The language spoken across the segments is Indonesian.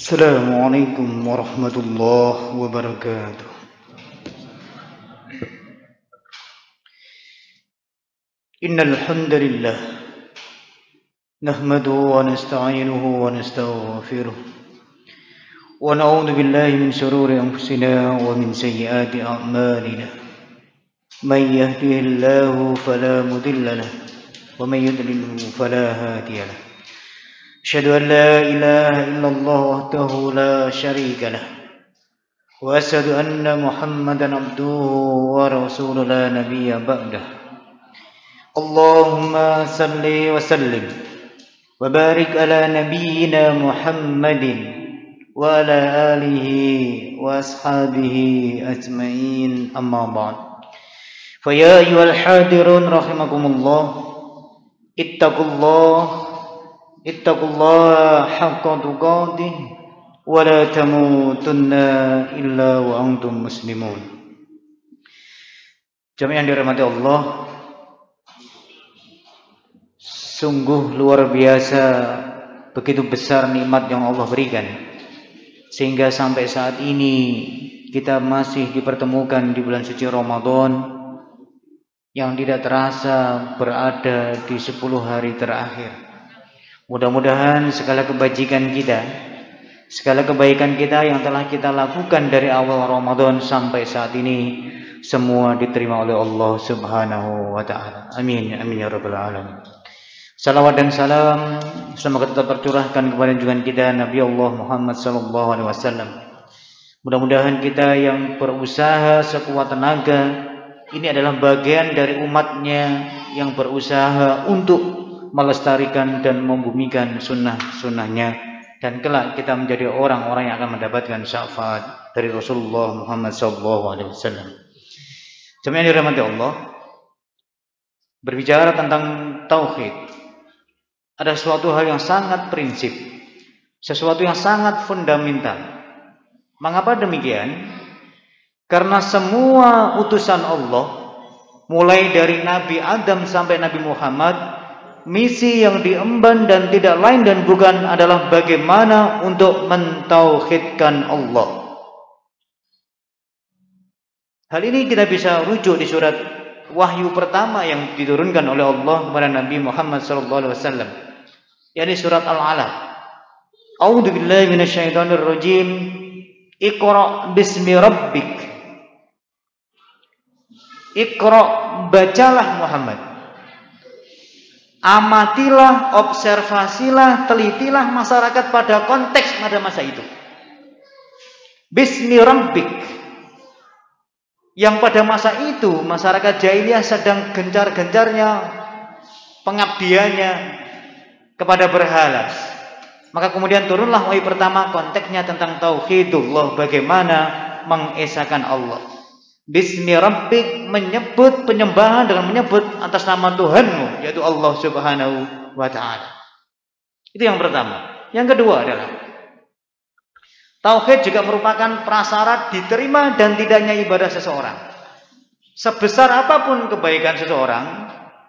السلام عليكم ورحمة الله وبركاته. إن الحمد لله نحمده ونستعينه ونستغفره ونعوذ بالله من شرور أنفسنا ومن سيئات أعمالنا. من يهده الله فلا مضل له ومن يضلل فلا هادي له. أشهد أن لا إله إلا الله وحده لا شريك له وأشهد أن محمدا عبده ورسوله لا نبي بعده. اللهم صل وسلم وبارك على نبينا محمد وعلى آله وأصحابه أجمعين. أما بعد، فيا أيها الحاضرون رحمكم الله، اتقوا الله حق تقاته ولا تموتن إلا وأنتم مسلمون. Jamaah yang dirahmati Allah, sungguh luar biasa, begitu besar nikmat yang Allah berikan, sehingga sampai saat ini kita masih dipertemukan di bulan suci Ramadan yang tidak terasa berada di 10 hari terakhir. Mudah-mudahan segala kebajikan kita, segala kebaikan kita yang telah kita lakukan dari awal Ramadan sampai saat ini, semua diterima oleh Allah Subhanahu wa ta'ala. Amin, amin ya rabbal alamin. Salawat dan salam semoga tetap tercurahkan kepada junjungan kita Nabi Allah Muhammad sallallahu alaihi wasallam. Mudah-mudahan kita yang berusaha sekuat tenaga, ini adalah bagian dari umatnya yang berusaha untuk melestarikan dan membumikan sunnah-sunnahnya, dan kelak kita menjadi orang-orang yang akan mendapatkan syafaat dari Rasulullah Muhammad SAW. Jemaah yang dirahmati Allah, berbicara tentang tauhid, ada suatu hal yang sangat prinsip, sesuatu yang sangat fundamental. Mengapa demikian? Karena semua utusan Allah, mulai dari Nabi Adam sampai Nabi Muhammad, misi yang diemban dan tidak lain dan bukan adalah bagaimana untuk mentauhidkan Allah. Hal ini kita bisa rujuk di surat wahyu pertama yang diturunkan oleh Allah kepada Nabi Muhammad SAW, yakni surat Al-Alaq. A'udzu billahi minasyaitonir rajim. Iqra bismi rabbik. Iqra, bacalah Muhammad. Amatilah, observasilah, telitilah masyarakat pada konteks pada masa itu. Bismi rabbik, yang pada masa itu masyarakat jahiliyah sedang gencar-gencarnya pengabdiannya kepada berhala. Maka kemudian turunlah wahyu pertama, konteksnya tentang tauhidullah, bagaimana mengesahkan Allah. Bismi rabbik, menyebut penyembahan dengan menyebut atas nama Tuhanmu, yaitu Allah Subhanahu wa ta'ala. Itu yang pertama. Yang kedua adalah tauhid juga merupakan prasyarat diterima dan tidaknya ibadah seseorang. Sebesar apapun kebaikan seseorang,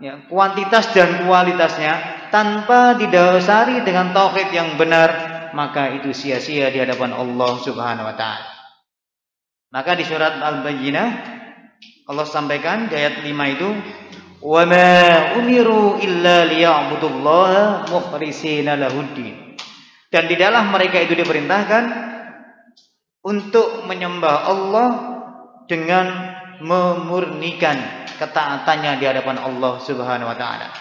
ya, kuantitas dan kualitasnya, tanpa didasari dengan tauhid yang benar, maka itu sia-sia di hadapan Allah Subhanahu wa ta'ala. Maka di surat Al-Bayyinah Allah sampaikan di ayat 5 itu, "Wa ma umiru illa liya'budullaha mukhlishina lahuddin." Dan tidaklah mereka itu diperintahkan untuk menyembah Allah dengan memurnikan ketaatannya di hadapan Allah Subhanahu wa ta'ala.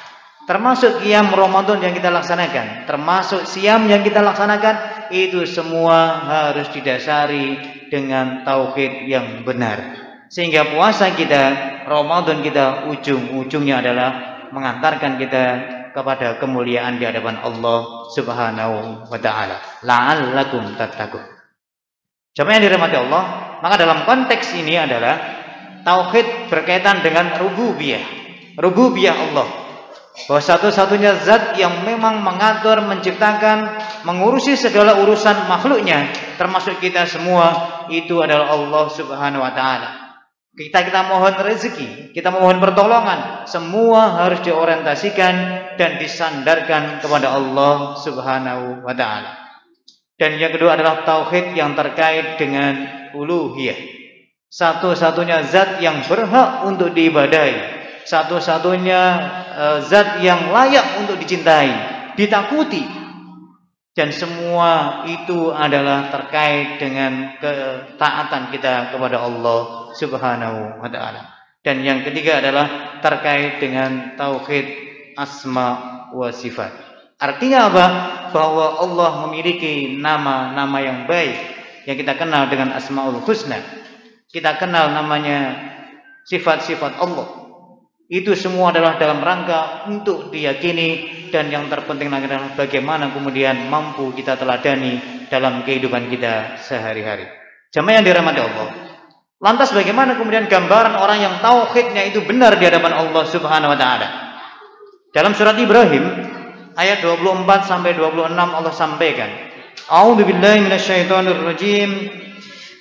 Termasuk qiyam Ramadan yang kita laksanakan, termasuk siam yang kita laksanakan, itu semua harus didasari dengan tauhid yang benar. Sehingga puasa kita, Ramadan kita, ujung-ujungnya adalah mengantarkan kita kepada kemuliaan di hadapan Allah Subhanahu wa ta'ala. La'allakum tattaqun. Jamaah yang dirahmati Allah, maka dalam konteks ini adalah tauhid berkaitan dengan rububiyah. Rububiyah Allah, bahwa satu-satunya zat yang memang mengatur, menciptakan, mengurusi segala urusan makhluknya, termasuk kita semua, itu adalah Allah Subhanahu wa ta'ala. Kita mohon rezeki, kita mohon pertolongan, semua harus diorientasikan dan disandarkan kepada Allah Subhanahu wa ta'ala. Dan yang kedua adalah tauhid yang terkait dengan uluhiyah. Satu-satunya zat yang berhak untuk diibadahi, satu-satunya zat yang layak untuk dicintai, ditakuti. Dan semua itu adalah terkait dengan ketaatan kita kepada Allah Subhanahu wa taala. Dan yang ketiga adalah terkait dengan tauhid asma wa sifat. Artinya apa? Bahwa Allah memiliki nama-nama yang baik yang kita kenal dengan Asmaul Husna. Kita kenal namanya sifat-sifat Allah. Itu semua adalah dalam rangka untuk diyakini, dan yang terpenting lagi adalah bagaimana kemudian mampu kita teladani dalam kehidupan kita sehari-hari. Jamaah yang dirahmati Allah. Lantas bagaimana kemudian gambaran orang yang tauhidnya itu benar di hadapan Allah Subhanahu wa taala? Dalam surat Ibrahim ayat 24 sampai 26 Allah sampaikan, A'udzubillahi minasyaitonirrajim.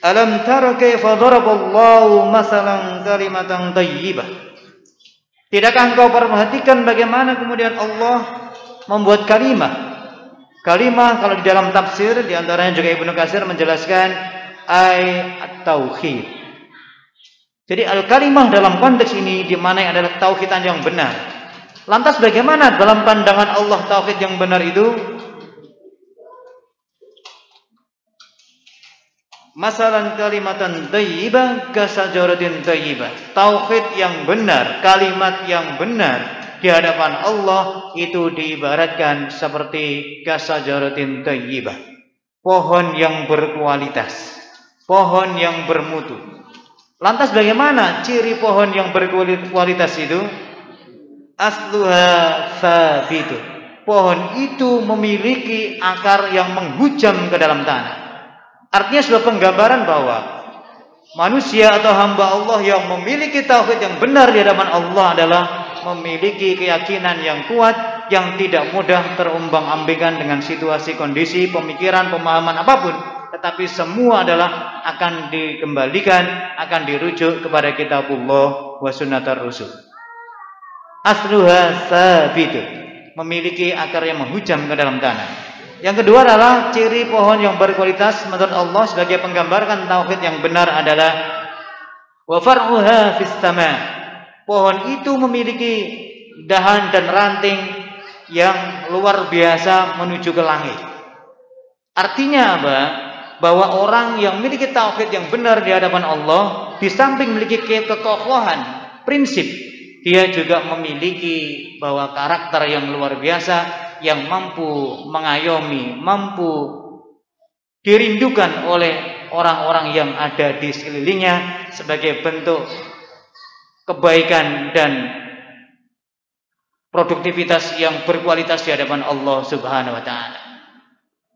Alam tara kaifa daraballahu masalan kalimatan thayyibah. Tidakkah engkau perhatikan bagaimana kemudian Allah membuat kalimah? Kalimah kalau di dalam tafsir di antaranya juga Ibnu Katsir menjelaskan at-tauhid. Jadi al-kalimah dalam konteks ini dimaknai adalah tauhidan yang benar. Lantas bagaimana dalam pandangan Allah tauhid yang benar itu? Masalan kalimatan thayyibah kasajaratin thayyibah. Tauhid yang benar, kalimat yang benar di hadapan Allah itu diibaratkan seperti kasajaratin thayyibah. Pohon yang berkualitas, pohon yang bermutu. Lantas bagaimana ciri pohon yang berkualitas itu? Asluha thabitun. Pohon itu memiliki akar yang menghujam ke dalam tanah. Artinya sebuah penggambaran bahwa manusia atau hamba Allah yang memiliki tauhid yang benar di hadapan Allah adalah memiliki keyakinan yang kuat, yang tidak mudah terombang-ambingkan dengan situasi, kondisi, pemikiran, pemahaman apapun, tetapi semua adalah akan dikembalikan, akan dirujuk kepada kitabullah wa sunnatar rasul. Asluha thabitun, memiliki akar yang menghujam ke dalam tanah. Yang kedua adalah ciri pohon yang berkualitas menurut Allah sebagai penggambaran tauhid yang benar adalah wa far'uha fis sama'. Pohon itu memiliki dahan dan ranting yang luar biasa menuju ke langit. Artinya apa? Bahwa orang yang memiliki tauhid yang benar di hadapan Allah, di samping memiliki kekokohan prinsip, dia juga memiliki bahwa karakter yang luar biasa, yang mampu mengayomi, mampu dirindukan oleh orang-orang yang ada di sekelilingnya sebagai bentuk kebaikan dan produktivitas yang berkualitas di hadapan Allah Subhanahu wa taala.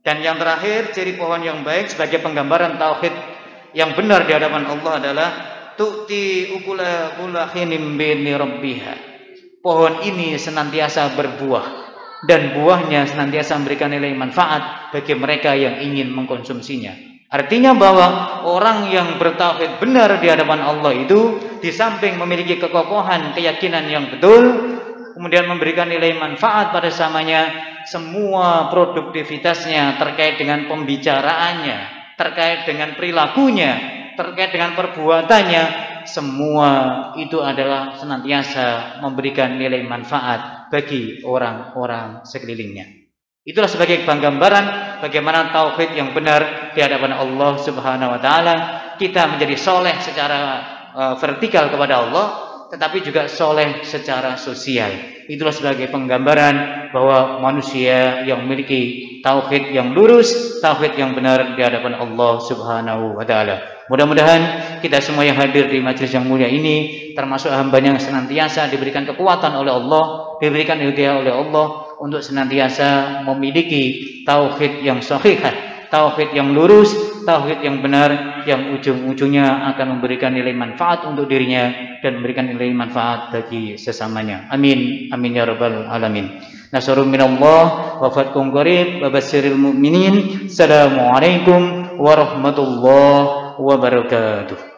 Dan yang terakhir, ciri pohon yang baik sebagai penggambaran tauhid yang benar di hadapan Allah adalah tu'ti ukula hinin bi rabbiha. Pohon ini senantiasa berbuah dan buahnya senantiasa memberikan nilai manfaat bagi mereka yang ingin mengkonsumsinya. Artinya bahwa orang yang bertauhid benar di hadapan Allah itu di samping memiliki kekokohan keyakinan yang betul, kemudian memberikan nilai manfaat pada samanya, semua produktivitasnya terkait dengan pembicaraannya, terkait dengan perilakunya, terkait dengan perbuatannya, semua itu adalah senantiasa memberikan nilai manfaat bagi orang-orang sekelilingnya. Itulah sebagai penggambaran bagaimana tauhid yang benar di hadapan Allah Subhanahu wa taala. Kita menjadi soleh secara vertikal kepada Allah, tetapi juga soleh secara sosial. Itulah sebagai penggambaran bahwa manusia yang memiliki tauhid yang lurus, tauhid yang benar di hadapan Allah Subhanahu wa taala. Mudah-mudahan kita semua yang hadir di majelis yang mulia ini termasuk hamba yang senantiasa diberikan kekuatan oleh Allah, diberikan hidayah oleh Allah untuk senantiasa memiliki tauhid yang sahihah, tauhid yang lurus, tauhid yang benar, yang ujung-ujungnya akan memberikan nilai manfaat untuk dirinya dan memberikan nilai manfaat bagi sesamanya. Amin, amin ya rabbal alamin. Nasrun minallah wa fatkum qarib wa basyiril mu'minin. Assalamualaikum warahmatullahi wabarakatuh.